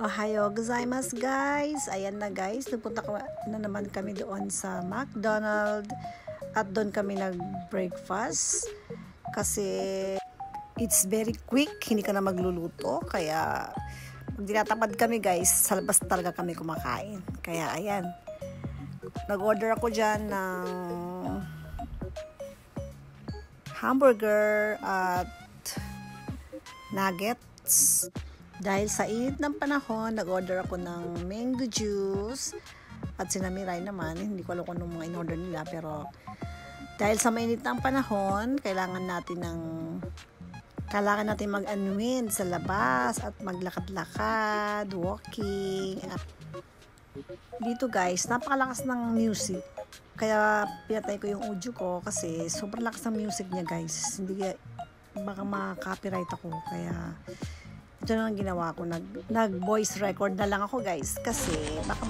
Ohayo gozaimasu guys. Ayan na guys, nagpunta na naman kami doon sa McDonald's at doon kami nag-breakfast kasi it's very quick, hindi ka na magluluto, kaya pag dinatapad kami guys, sa labas talaga kami kumakain. Kaya ayan, nag-order ako dyan ng hamburger at nuggets. Dahil sa init ng panahon, nag-order ako ng mango juice at sinamiray naman. Hindi ko alam kung anong mga in-order nila, pero dahil sa mainit ng panahon, kailangan natin mag-unwind sa labas at maglakad-lakad, walking. At dito guys, napakalakas ng music. Kaya pinatay ko yung audio ko kasi sobrang lakas ng music niya guys. Hindi, baka ma-copyright ako. Kaya ito na lang ginawa ko. Nag-voice record na lang ako guys. Kasi baka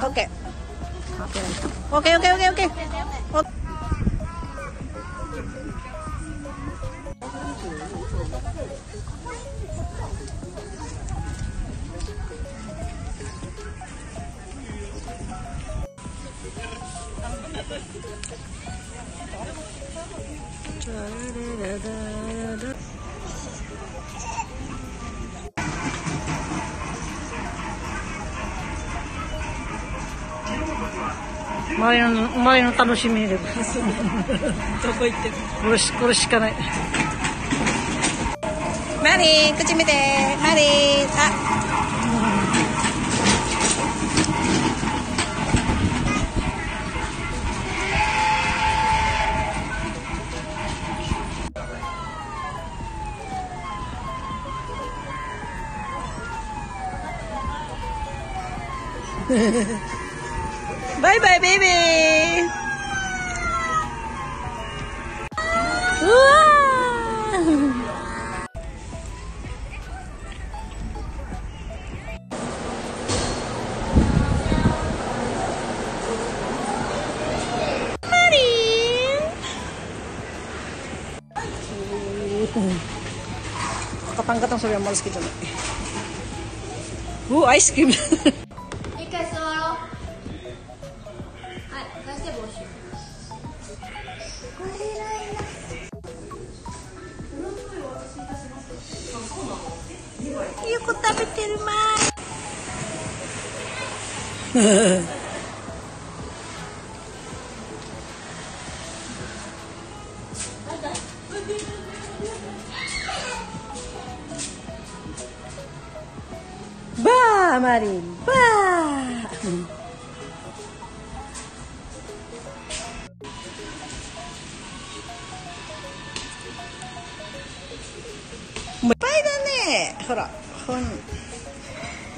okay. Copyright ako. Okay. Mariの楽しみで。どこ行ってる？これしかない。マリー、口見て。マリー、バイバイベイビー。うわー。マリー。Katang-katang sabi ang malas kita na. Ice cream. Yuko tabeteru mai. Ba, Marin. Ba. Hara.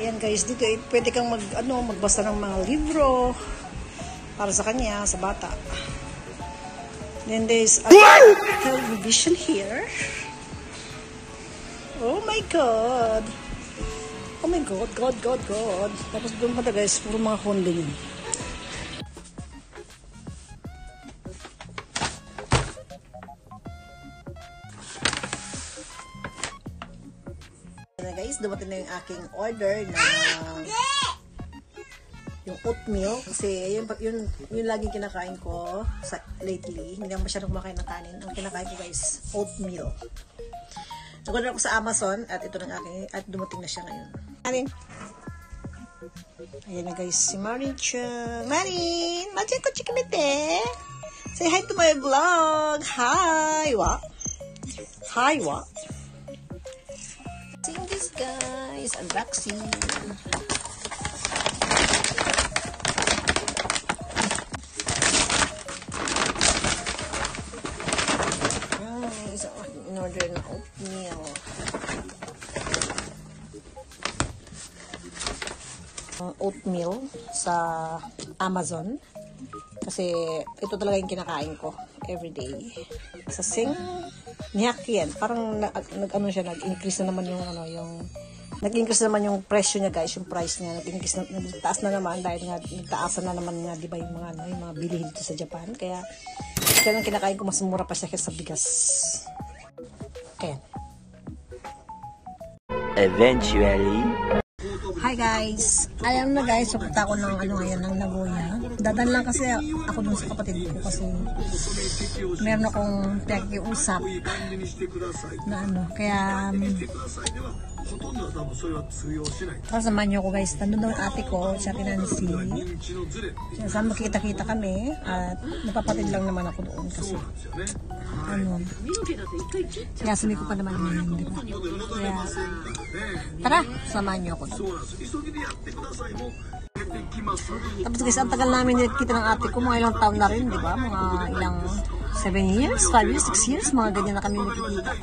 Yan guys, dito pwede kang magbasa ng mga libro para sa kanya, sa bata. Then there's a television here. Oh my god. Oh my god, God. Tapos doon pa guys, puro mga Honda yun. Guys, dumating na yung aking order na yung oatmeal kasi yun laging kinakain ko lately. Hindi naman masyadong kumakain ng kanin. Ang kinakain ko guys, oatmeal. Nag-order ako sa Amazon at ito ng aking at dumating na siya ngayon. Ayan na guys, si Marin Chang. Marin! Marin ko chikimete! Say hi to my vlog! Hi! Wa! Seeing this guys, unboxing. Guys, in-order na oatmeal. Oatmeal sa Amazon. Kasi ito talaga yung kinakain ko everyday. Sa Nihakyan, parang nag-increase na naman nag-increase naman yung presyo niya guys, yung price niya, nagtaas na naman dahil nga nagtaasan na naman nga, di ba, yung mga bilihin dito sa Japan. Kaya ito lang kinakain ko, mas mura pa siya kaysa bigas. Ayan. Eventually. Hi Hi guys! Ayan na guys, pupunta ako ng ngayon, ng Nagoya. Dadan lang kasi ako dun sa kapatid ko kasi meron akong pinag-iusap na kaya para samahan niyo ako guys. Nandun daw yung ate ko, siya Nancy. Saan makikita-kita kami at napapatid lang naman ako doon kasi kaya sabi ko pa naman yun, di ba? Kaya tara, samahan niyo ako doon. Tapos guys, ang tagal namin kita ng ate ko, mga ilang taon na rin, di ba? Mga ilang 7 years, 5 years, 6 years, mga ganyan na kami nakikita.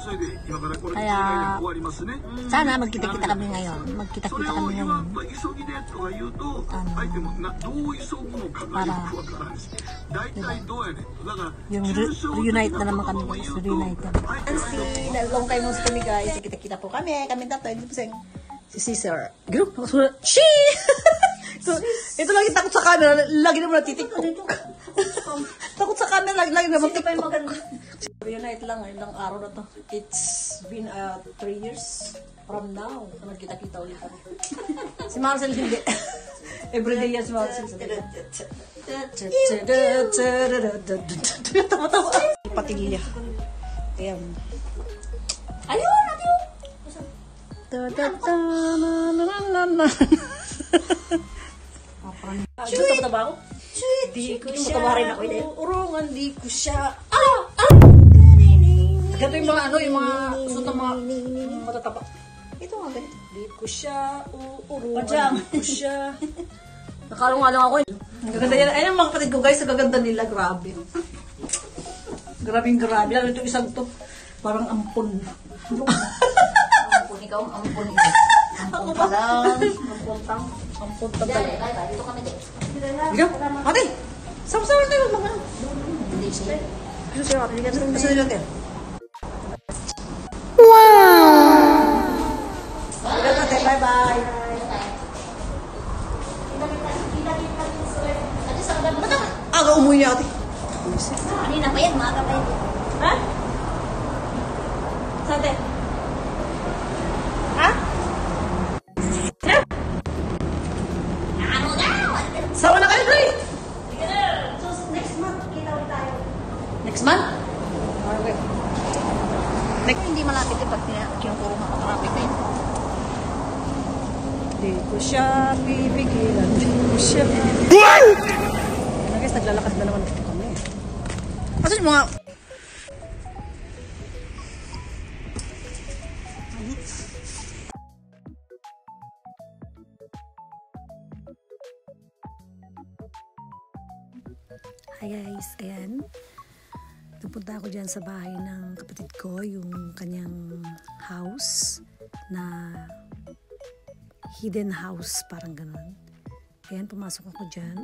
Kaya sana magkita-kita kami ngayon. Magkita-kita kami ngayon. Para yung reunite na naman kami guys. Reunite na. Long time no see kami guys. Kita-kita po kami. Kami tatay. Si Caesar. Group. She! Ito lagi takot sa camera. Lagi naman natitiktok. Takot sa camera. Lagi naman tiktok. Reunite lang. Ilang araw na to. It's been 3 years from now. Nagkita-kita ulit kami. Si Marcel hindi. Everyday yan si Marcel. Tawa-tawa. Patilya. Ayan. Ayun! Gusto mo ba ako? Di ko siya. Urungan, di ko siya. Ganito yung mga yung mga suot ng mga matatapa. Ito nga ganito. Di ko siya. Urungan, di ko siya. Nakalunga lang ako. Gaganda yan. Ayun ang mga kapatid ko guys. Gaganda nila. Grabe. Grabe. Lalo itong isang to. Parang ampon. Ikaw ang ampon. Ako pa lang. Ampon talaga. Dito kami din. Ikaw, ate. Sama-sama tayo mga. Hindi siya. Ano siya ate? Kasi nila tayo. Ikaw ate, bye-bye. Aga umuwi niya ate. Kanina pa yan, maaga pa yan. Ha? Sa ate? Ha? Sama na kayo, Dre! So, next month, kita ulit tayo. Next month? Okay. Hindi malapit eh pag kinukuro mga traffic na yun. Di ko siya pipigilan. Di ko siya... Ano guys, naglalakad na naman kami. Kasi yung mga... Hi guys, ayan. Napunta ako dyan sa bahay ng kapatid ko, yung kanyang house na hidden house, parang ganun. Ayan, pumasok ako dyan.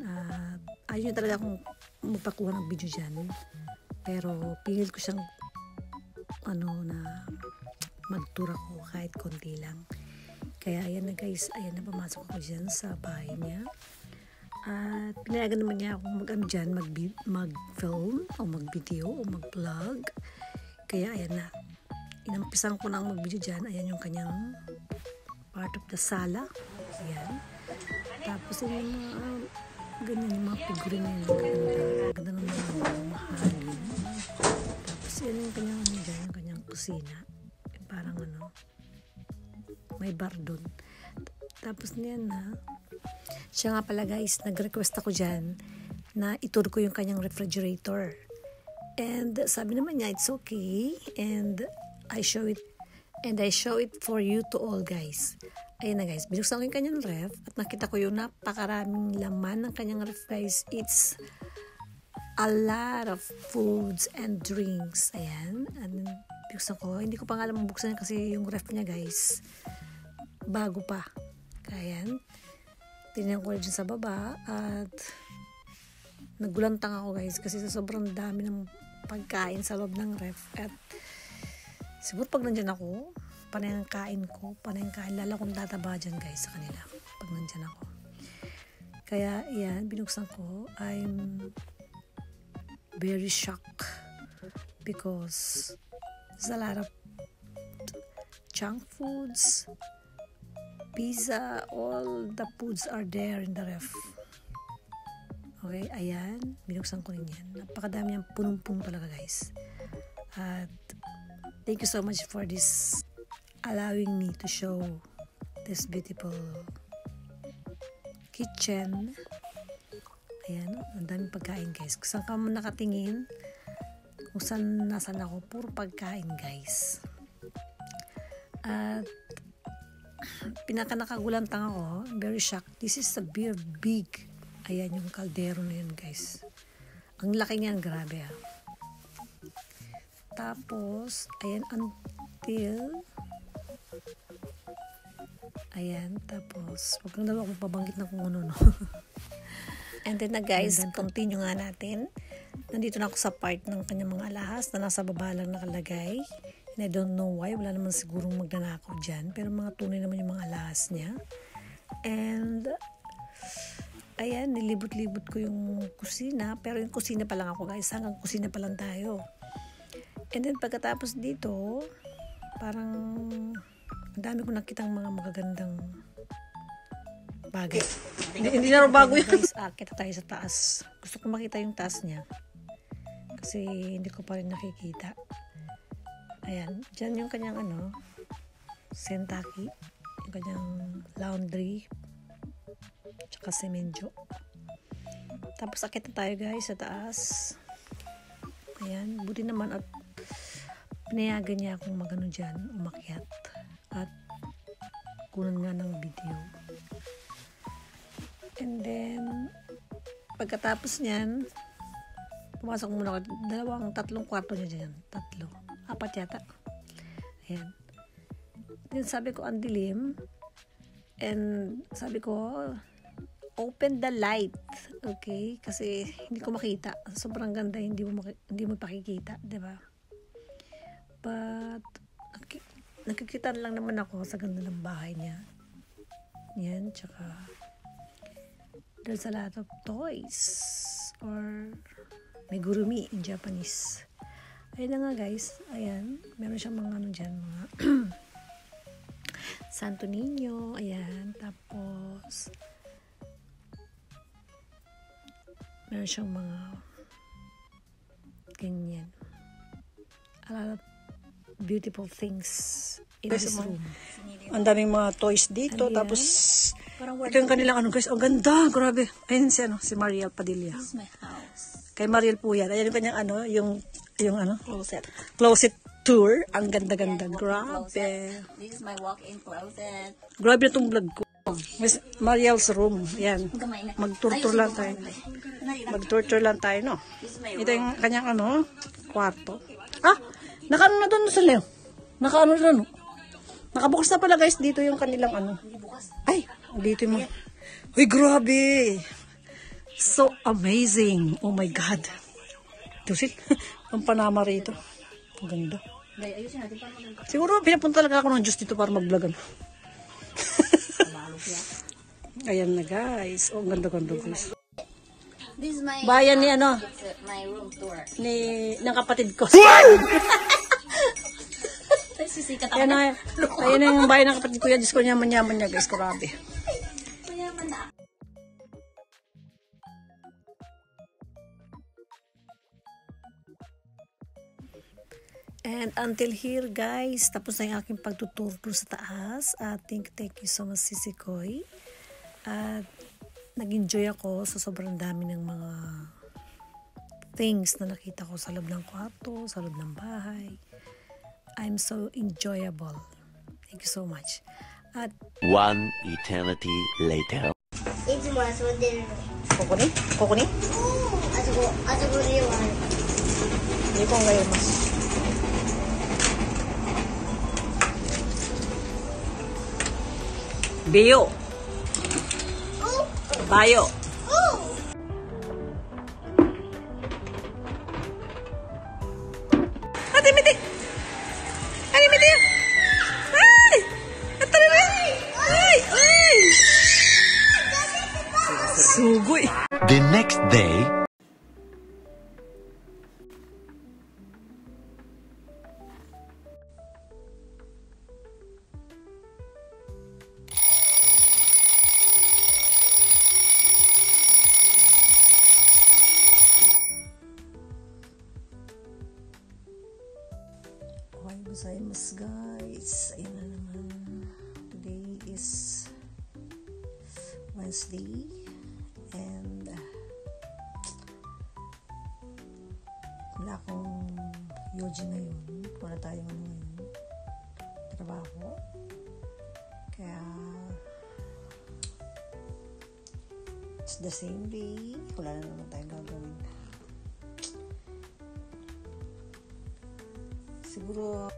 Ayun talaga akong magpakuha ng video dyan. Pero pingil ko siyang na mag-tour ako kahit konti lang. Kaya ayan na guys, ayan na pumasok ako dyan sa bahay niya. At pinayagan naman niya akong mag-film o mag-video o mag-vlog. Kaya ayan na. Inampisan ko na ang mag-video dyan. Ayan yung kanyang part of the sala. Ayan. Tapos yung mga ganyan yung mga figurine na yun. Ganda ng mga mahalin. Tapos yan yung kanyang dyan, yung kanyang kusina. Parang may bar doon. Tapos niyan na siya nga pala guys, nag-request ako dyan na itur ko yung kanyang refrigerator. And sabi naman niya, it's okay. And I show it for you to all guys. Ayan na guys, binuksan ko yung kanyang ref at nakita ko yung napakaraming laman ng kanyang ref guys. It's a lot of foods and drinks. Ayan. And binuksan ko. Hindi ko pa nga alam buksan kasi yung ref niya guys, bago pa. Ayan. Tinignan ko dyan sa baba at nagulantang ako guys kasi sa sobrang dami ng pagkain sa loob ng ref at siguro pag nandyan ako panay ang kain ko, panay ang kain lalo kung tataba dyan guys sa kanila pag nandyan ako. Kaya yan, binuksan ko. I'm very shocked because there's a lot of junk foods, pizza, all the foods are there in the ref. Okay, ayan. Binuksan ko rin yan. Napakadami yan. Punong-puno talaga, guys. At thank you so much for this allowing me to show this beautiful kitchen. Ayan, ang daming pagkain, guys. Kung saan ka mo nakatingin, kung saan nasan ako, puro pagkain, guys. At pinaka nakagulantang ako, very shocked. This is a very big. Ayan yung kaldero na yun, guys. Ang laki niyan, grabe ha. Tapos, ayan, until ayan, tapos wag lang daw ako pabanggit na kung ano, no. And then na, guys, continue nga natin. Nandito na ako sa part ng kanyang mga alahas na nasa baba lang nakalagay. And I don't know why, wala naman sigurong magnanakaw dyan, pero mga tunay naman yung mga alahas niya. And ayan, nilibot-libot ko yung kusina, pero yung kusina pa lang ako, guys, hanggang kusina pa lang tayo. And then pagkatapos dito, parang ang dami ko nakitang mga magagandang bagay. Hindi na bago yun. Guys, akit tayo sa taas. Gusto ko makita yung taas niya. Kasi hindi ko pa rin nakikita. Ayan, dyan yung kanyang sentaki, yung kanyang laundry, tsaka semenyo. Tapos akit na tayo, guys, sa taas. Ayan, buti naman at pinayagan niya akong magano dyan, umakyat at kunan nga ng video. And then pagkatapos niyan, pumasok muna ako, tatlong kwarto niya dyan, 4 yata. Ayan. Then sabi ko, ang dilim. And sabi ko, open the light. Okay? Kasi hindi ko makita. Sobrang ganda, hindi mo pakikita, 'di ba? But nakikita lang naman ako sa ganda ng bahay niya. Yan, tsaka there's a lot of toys or megurumi in Japanese. Ayun na nga, guys. Ayan, meron siyang mga dyan, mga Santo Niño, ayan, tapos meron siyang mga ganyan. A lot of beautiful things in this room. Ang daming mga toys dito, Ano yan? tapos ito yung kanilang guys, ang ganda, grabe. Ayun si Mariel Padilla. This is my house. Kay Mariel po yan. Ayan yung kanyang yung Closet. tour. Ang ganda-ganda, Walk-in grabe. closet. This is my walk-in closet. Grabe na itong vlog ko. Miss Mariel's room. Yan. Gamay na. Mag-tour lang tayo. Mag-tour lang tayo, no? This is my Ito yung kanyang kwarto. Ah, nakaano na doon sa Leo. Nakaano na, no? Nakabukas na pala, guys, dito yung kanilang Ay, dito yung mga. Uy, grabe. So amazing. Oh my God. Dusit. Ang panama rito. Ang ganda. Ayusin natin para maganda. Siguro pinapunta talaga ako ng Diyos dito para mag-vlog. Ayan na, guys. Oh, ang ganda-ganda, guys. This is my Bayan ni my room tour. ng kapatid ko. Ay, sisikat ako. Ayan na. Ayan na yung bayan ng kapatid ko. Yan, Diyos ko, yaman-yaman niya, guys. Grabe. Mayaman na. And until here, guys, tapos na yung aking pagtutur sa taas. Thank you so much, Sisi Koy. At nag-enjoy ako sa sobrang dami ng mga things na nakita ko sa loob ng kwarto, sa loob ng bahay. I'm so enjoyable. Thank you so much. At One eternity later. いつも遊んでるの。ここにあそこにはある。 Hindi ko ngayon mas. Bio. Bayo. Ate Miti. Ate Miti. Ay! Ate Miti. Ay! Ay! Sugoy. The next day. gozaimasu guys. Ayan na naman. Today is Wednesday and wala akong yoji ngayon. Wala tayong ano ngayon. Trabaho. Kaya it's the same day. Wala na naman tayong gagawin. Siguro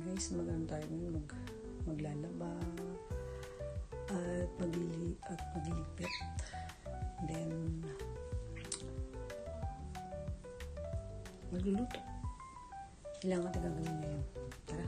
guys, magano tayo ngayon, maglalaba at maglilipit. Then magluluto. Ilang natin gagawin ngayon. Tara.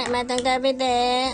Matang gabi de.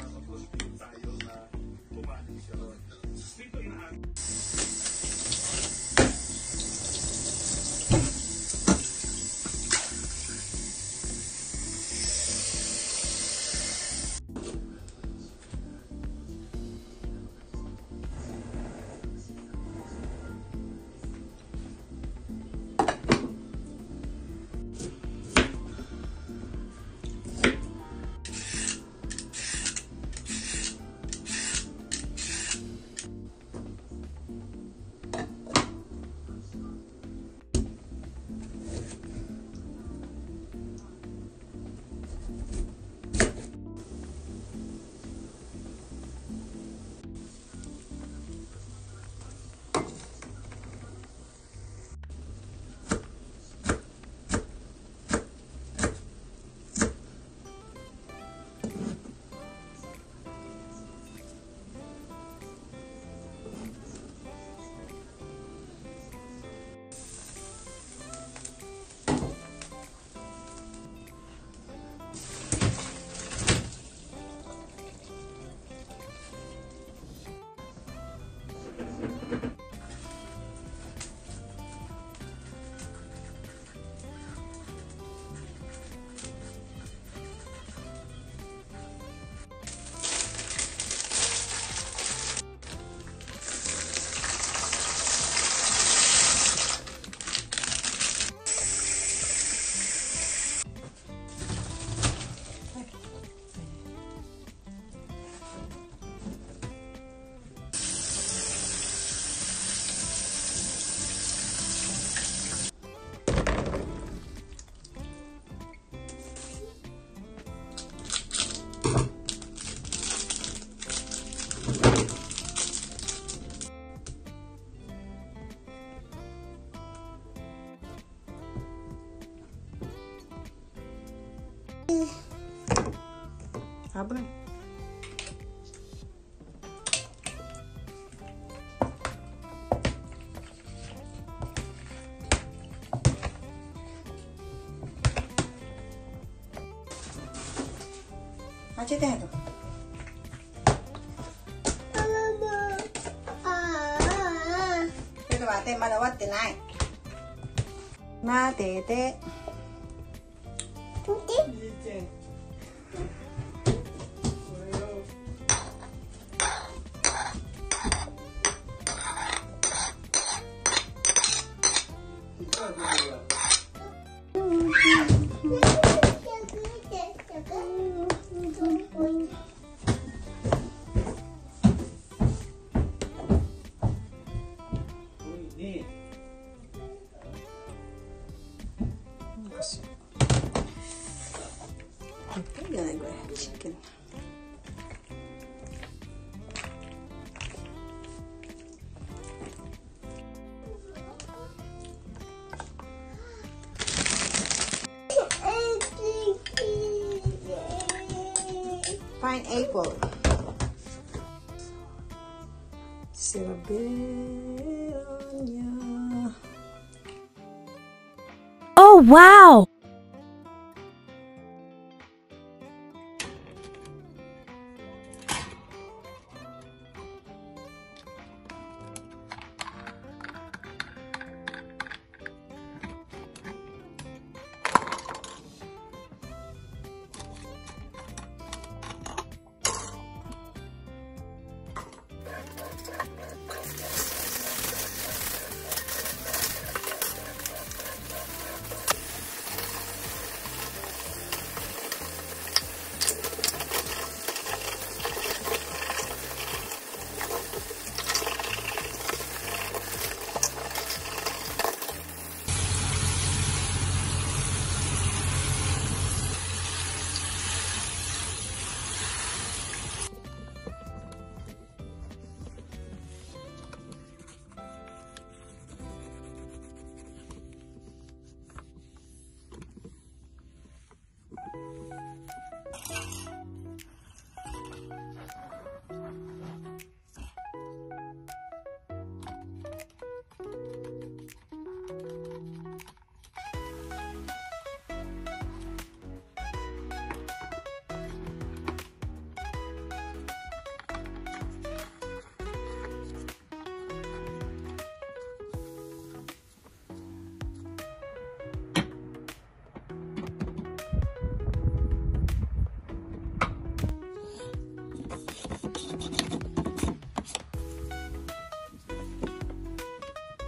Malabo na. Ache te hato. Pero bate malawat tinay. Matete. Gonna go ahead, chicken. Pineapple. Sirabelia. Oh, wow!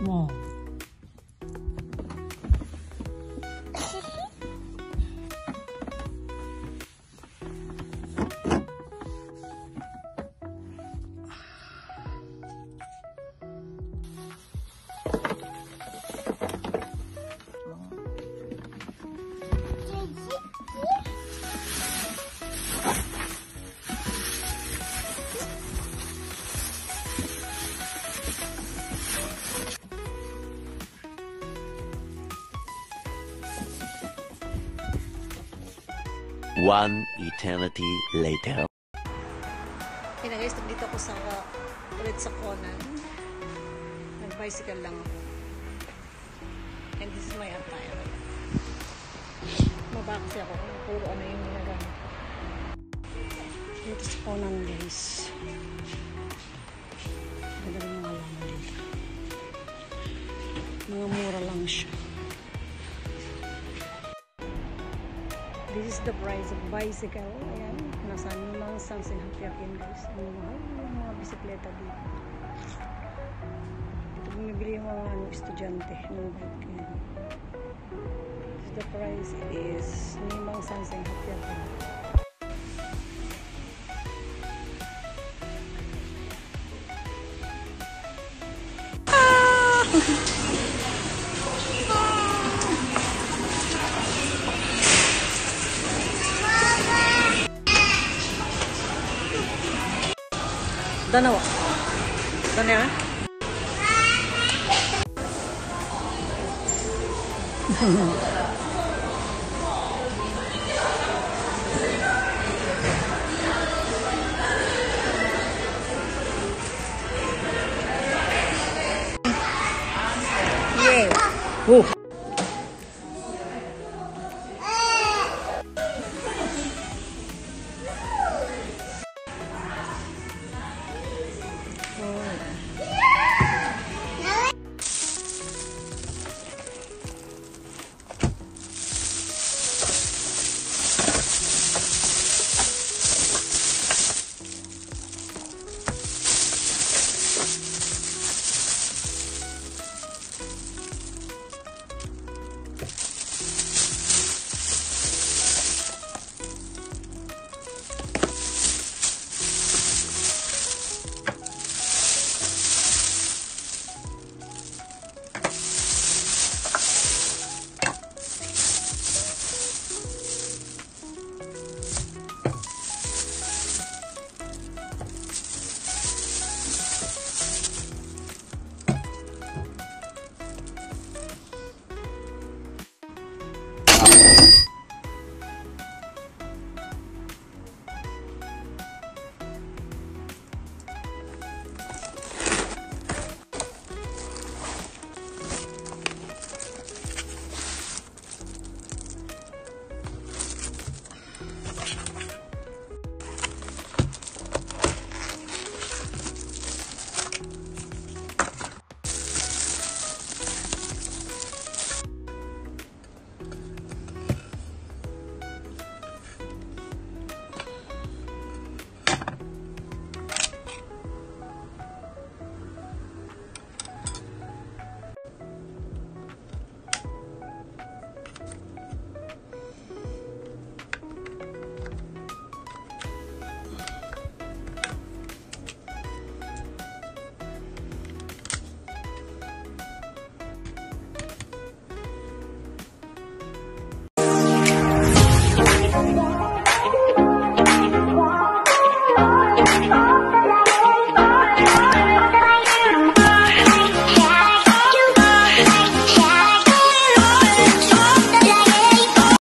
Wow. One eternity later. Okay na guys, nandito ako ulit sa Conan. Nag-bicycle lang ako. And this is my attire. Maba kasi ako kung puro ano yung ginagamit ko. Dito sa Conan guys. Ganda rin mga laman dito. Mga mura lang siya. This is the price of bicycle. Ayan. Nasa mga Sansen Hapyakin guys. Ang mahal yung mga bisikleta dito. Ito bumibili yung mga estudyante ng bike. Ayan. The price is Nimang Sansen Hapyakin. Danawa. Danawa? Oh.